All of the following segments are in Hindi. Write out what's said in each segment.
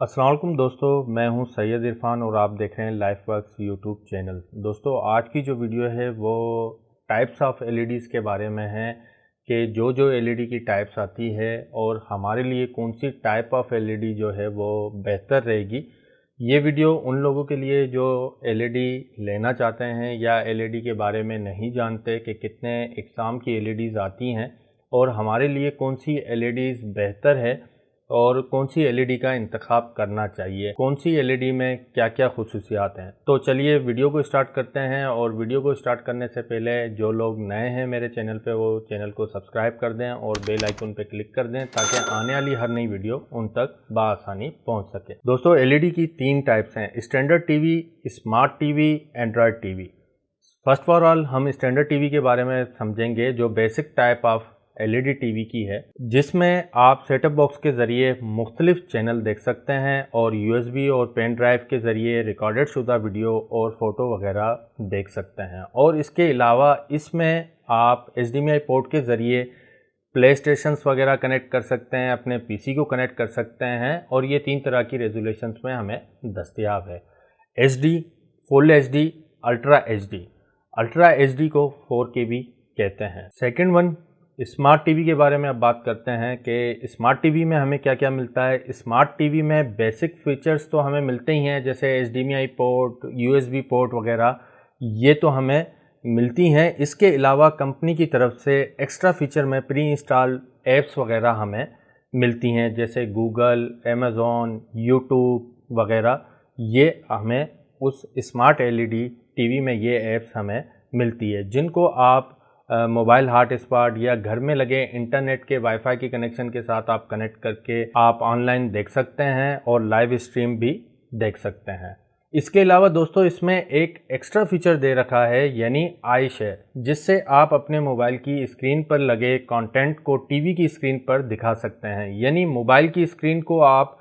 अस्सलाम वालेकुम दोस्तों, मैं हूं सैयद इरफान और आप देख रहे हैं लाइफवर्क्स यूट्यूब चैनल। दोस्तों, आज की जो वीडियो है वो टाइप्स ऑफ एलईडीज़ के बारे में है कि जो जो एलईडी की टाइप्स आती है और हमारे लिए कौन सी टाइप ऑफ एलईडी जो है वो बेहतर रहेगी। ये वीडियो उन लोगों के लिए जो एलईडी लेना चाहते हैं या एलईडी के बारे में नहीं जानते कि कितने इकसाम की एलईडीज़ आती हैं और हमारे लिए कौन सी एलईडीज़ बेहतर है और कौन सी एलईडी का इंतखाब करना चाहिए, कौन सी एलईडी में क्या क्या खुसूसियात हैं। तो चलिए वीडियो को स्टार्ट करते हैं। और वीडियो को स्टार्ट करने से पहले जो लोग नए हैं मेरे चैनल पे वो चैनल को सब्सक्राइब कर दें और बेल आइकन पे क्लिक कर दें ताकि आने वाली हर नई वीडियो उन तक बआसानी पहुंच सके। दोस्तों, एलईडी की 3 टाइप्स हैं: standard TV, smart TV, Android TV. First for all हम स्टैंडर्ड टीवी के बारे में समझेंगे जो basic type of LED TV की है, जिसमें आप सेटअप बॉक्स के ज़रिए मुख्तलिफ चैनल देख सकते हैं और यूएसबी और पेन ड्राइव के ज़रिए रिकॉर्डेड शुदा वीडियो और फ़ोटो वगैरह देख सकते हैं। और इसके अलावा इसमें आप HDMI पोर्ट के ज़रिए प्ले स्टेशंस वगैरह कनेक्ट कर सकते हैं, अपने पीसी को कनेक्ट कर सकते हैं और ये 3 तरह की रेजोल्यूशंस में हमें दस्तयाब है: HD, full HD, ultra HD। Ultra HD को 4K भी कहते हैं। सेकेंड वन, स्मार्ट टीवी के बारे में अब बात करते हैं कि स्मार्ट टीवी में हमें क्या क्या मिलता है। स्मार्ट टीवी में बेसिक फीचर्स तो हमें मिलते ही हैं, जैसे HDMI पोर्ट, USB पोर्ट वगैरह, ये तो हमें मिलती हैं। इसके अलावा कंपनी की तरफ से एक्स्ट्रा फीचर में प्री इंस्टॉल ऐप्स वगैरह हमें मिलती हैं, जैसे गूगल, अमेज़ॉन, यूट्यूब वगैरह। ये हमें उस स्मार्ट एलईडी टीवी में ये ऐप्स हमें मिलती है, जिनको आप मोबाइल हॉटस्पॉट या घर में लगे इंटरनेट के वाईफाई के कनेक्शन के साथ आप कनेक्ट करके आप ऑनलाइन देख सकते हैं और लाइव स्ट्रीम भी देख सकते हैं। इसके अलावा दोस्तों, इसमें एक एक्स्ट्रा फीचर दे रखा है, यानी आई शेयर, जिससे आप अपने मोबाइल की स्क्रीन पर लगे कंटेंट को टीवी की स्क्रीन पर दिखा सकते हैं। यानी मोबाइल की स्क्रीन को आप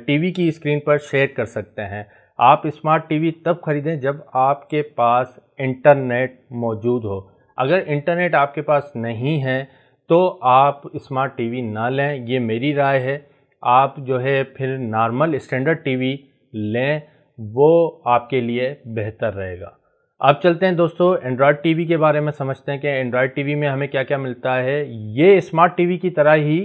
टीवी की स्क्रीन पर शेयर कर सकते हैं। आप स्मार्ट टीवी तब खरीदें जब आपके पास इंटरनेट मौजूद हो। अगर इंटरनेट आपके पास नहीं है तो आप स्मार्ट टीवी ना लें, ये मेरी राय है। आप जो है फिर नॉर्मल स्टैंडर्ड टीवी लें, वो आपके लिए बेहतर रहेगा। अब चलते हैं दोस्तों, एंड्रॉयड टीवी के बारे में समझते हैं कि एंड्रॉयड टीवी में हमें क्या क्या मिलता है। ये स्मार्ट टीवी की तरह ही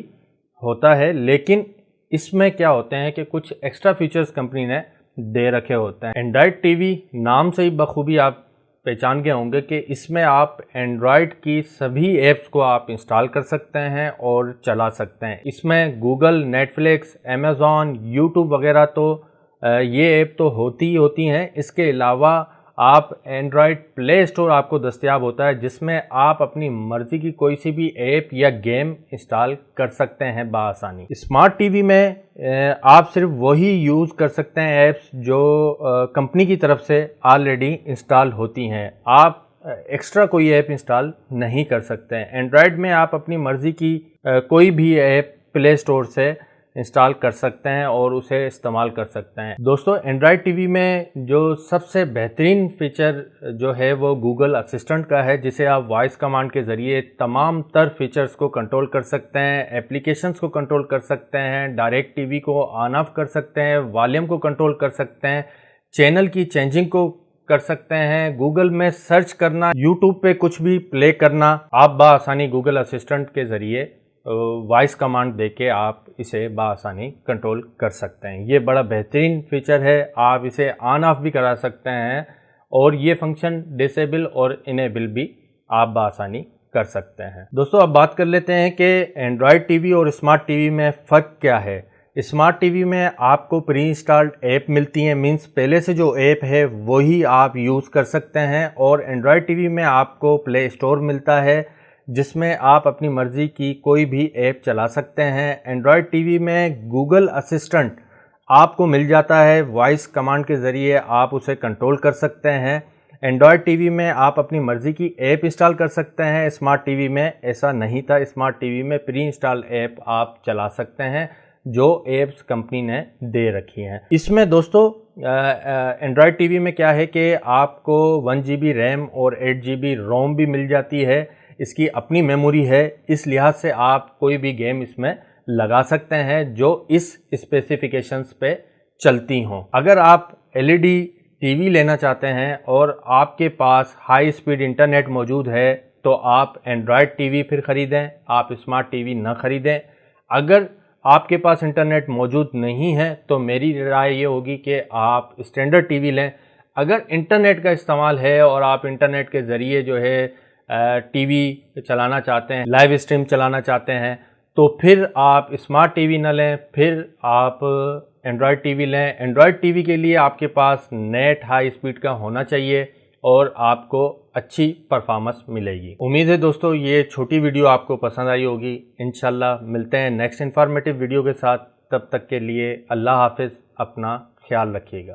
होता है, लेकिन इसमें क्या होते हैं कि कुछ एक्स्ट्रा फीचर्स कंपनी ने दे रखे होते हैं। एंड्रॉयड टीवी नाम से ही बखूबी आप पहचान गए होंगे कि इसमें आप एंड्रॉयड की सभी ऐप्स को आप इंस्टॉल कर सकते हैं और चला सकते हैं। इसमें गूगल, नेटफ्लिक्स, अमेज़ॉन, यूट्यूब वगैरह तो ये ऐप तो होती ही होती हैं। इसके अलावा आप एंड्रॉयड प्ले स्टोर आपको दस्तयाब होता है, जिसमें आप अपनी मर्ज़ी की कोई सी भी ऐप या गेम इंस्टॉल कर सकते हैं बआसानी। स्मार्ट टीवी में आप सिर्फ वही यूज़ कर सकते हैं ऐप्स जो कंपनी की तरफ से ऑलरेडी इंस्टॉल होती हैं। आप एक्स्ट्रा कोई ऐप इंस्टॉल नहीं कर सकते हैं। एंड्रॉयड में आप अपनी मर्ज़ी की कोई भी ऐप प्ले स्टोर से इंस्टॉल कर सकते हैं और उसे इस्तेमाल कर सकते हैं। दोस्तों, एंड्रॉयड टीवी में जो सबसे बेहतरीन फीचर जो है वो गूगल असिस्टेंट का है, जिसे आप वॉइस कमांड के ज़रिए तमाम तर फीचर्स को कंट्रोल कर सकते हैं, एप्लीकेशंस को कंट्रोल कर सकते हैं, डायरेक्ट टीवी को ऑन ऑफ कर सकते हैं, वॉल्यूम को कंट्रोल कर सकते हैं, चैनल की चेंजिंग को कर सकते हैं, गूगल में सर्च करना, यूट्यूब पे कुछ भी प्ले करना, आप बआसानी गूगल असिस्टेंट के ज़रिए वॉइस कमांड देके आप इसे बआसानी कंट्रोल कर सकते हैं। ये बड़ा बेहतरीन फीचर है। आप इसे ऑन ऑफ भी करा सकते हैं और ये फंक्शन डिसेबल और इनेबल भी आप बआसानी कर सकते हैं। दोस्तों, अब बात कर लेते हैं कि एंड्रॉयड टीवी और स्मार्ट टीवी में फ़र्क क्या है। स्मार्ट टीवी में आपको प्री इंस्टॉल्ड ऐप मिलती हैं, मीन्स पहले से जो ऐप है वही आप यूज़ कर सकते हैं। और एंड्रॉयड टीवी में आपको प्ले स्टोर मिलता है, जिसमें आप अपनी मर्ज़ी की कोई भी ऐप चला सकते हैं। एंड्रॉयड टीवी में गूगल असिस्टेंट आपको मिल जाता है, वॉइस कमांड के ज़रिए आप उसे कंट्रोल कर सकते हैं। एंड्रॉयड टीवी में आप अपनी मर्ज़ी की ऐप इंस्टॉल कर सकते हैं। स्मार्ट टीवी में ऐसा नहीं था। स्मार्ट टीवी में प्री इंस्टॉल ऐप आप चला सकते हैं, जो ऐप्स कंपनी ने दे रखी हैं। इसमें दोस्तों एंड्रॉयड टीवी में क्या है कि आपको 1 GB रैम और 8 GB रोम भी मिल जाती है। इसकी अपनी मेमोरी है, इस लिहाज से आप कोई भी गेम इसमें लगा सकते हैं जो इस स्पेसिफिकेशंस पे चलती हों। अगर आप LED टीवी लेना चाहते हैं और आपके पास हाई स्पीड इंटरनेट मौजूद है तो आप एंड्रॉयड टीवी फिर ख़रीदें, आप स्मार्ट टीवी न ख़रीदें। अगर आपके पास इंटरनेट मौजूद नहीं है तो मेरी राय ये होगी कि आप स्टैंडर्ड टीवी लें। अगर इंटरनेट का इस्तेमाल है और आप इंटरनेट के ज़रिए जो है टीवी चलाना चाहते हैं, लाइव स्ट्रीम चलाना चाहते हैं, तो फिर आप स्मार्ट टीवी न लें, फिर आप एंड्रॉयड टीवी लें। एंड्रॉयड टीवी के लिए आपके पास नेट हाई स्पीड का होना चाहिए और आपको अच्छी परफॉर्मेंस मिलेगी। उम्मीद है दोस्तों ये छोटी वीडियो आपको पसंद आई होगी। इंशाल्लाह मिलते हैं नेक्स्ट इन्फॉर्मेटिव वीडियो के साथ। तब तक के लिए अल्लाह हाफिज़, अपना ख्याल रखिएगा।